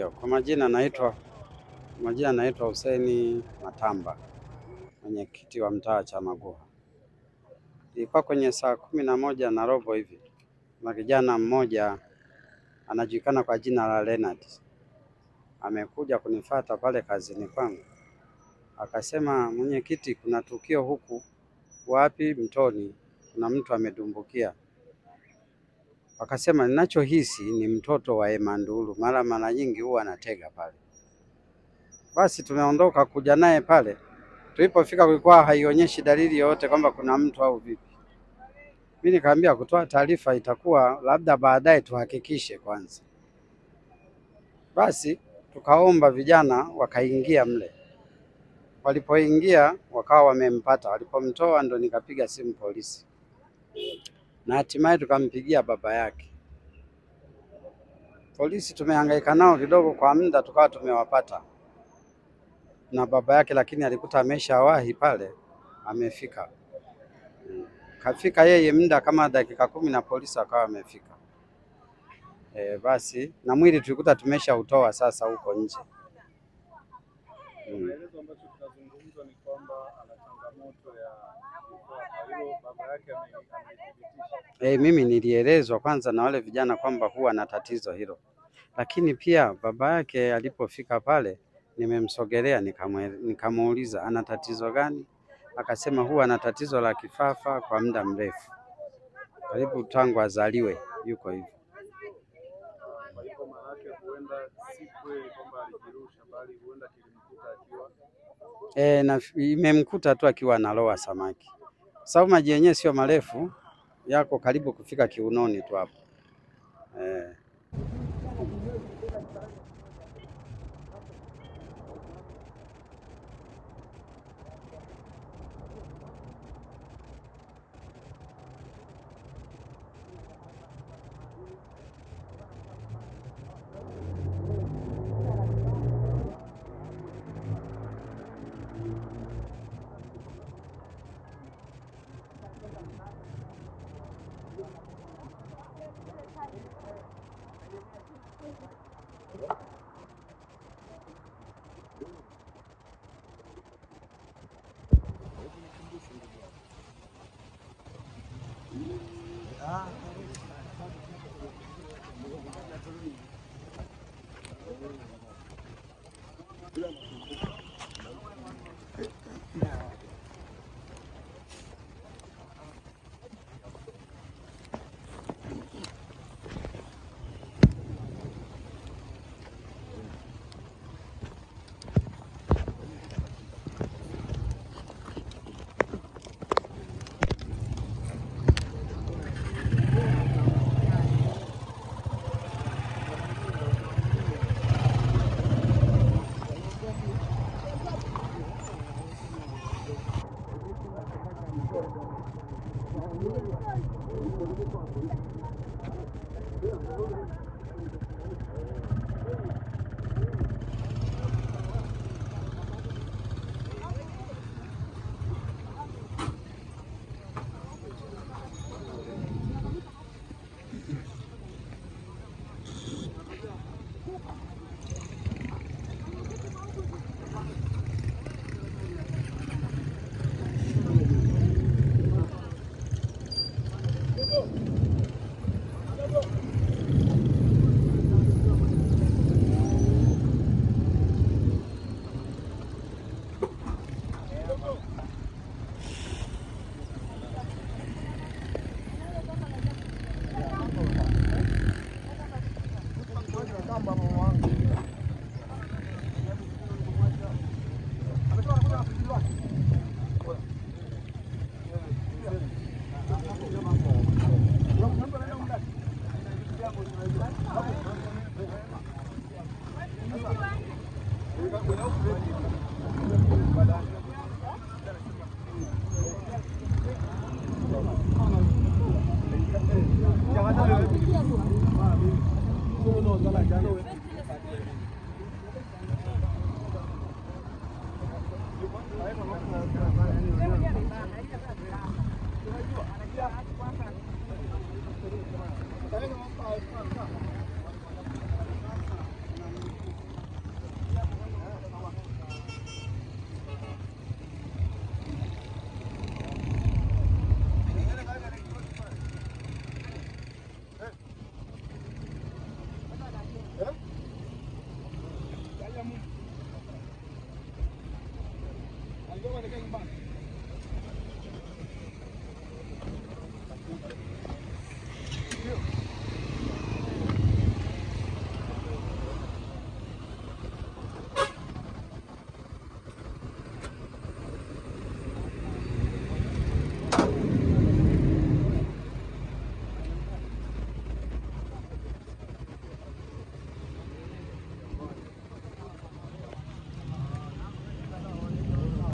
Kwa majina naitwa Hussein Matamba, mwenyekiti wa mtaa Chamaguha. Ilikuwa kwenye saa 11 na robo hivi, na kijana mmoja anajulikana kwa jina la Leonard amekuja kunifuata pale kazini kwangu. Akasema, mwenyekiti, kuna tukio huku. Wapi? Mtoni, kuna mtu amedumbukia. Akasema, ninachohisi ni mtoto wa Emandulu, mara nyingi huwa anatega pale. Basi tumeondoka kuja naye pale. Tulipofika kulikuwa haionyeshi dalili yoyote kwamba kuna mtu au vipi. Mimi nikamwambia kutoa taarifa itakuwa labda baadaye, tuhakikishe kwanza. Basi tukaomba vijana wakaingia mle. Walipoingia wakawa wamempata. Walipomtoa ndo nikapiga simu polisi. Na hatimaye tukampigia baba yake. Polisi tumehangaika nao kidogo kwa muda, tukawa tumewapata na baba yake, lakini alikuta ameshawahi pale, amefika. Kafika yeye muda kama dakika 10 na polisi akawa amefika. Basi na mwili tulikuta tumeshautoa sasa huko nje. Maelezo ambayo tunazungumza ni kwamba ana changamoto ya hilo, baba yake amethibitisha. Mimi nilielezwa kwanza na wale vijana kwamba huwa na tatizo hilo, lakini pia baba yake alipofika pale nimemsogelea, nikamuuliza ana tatizo gani. Akasema huwa ana tatizo la kifafa kwa muda mrefu, karibu tangu azaliwe yuko hivyo. Na imemkuta tu akiwa analoa samaki, sababu maji yenyewe sio marefu, yako karibu kufika kiunoni tu hapo. uelekea nyumbani.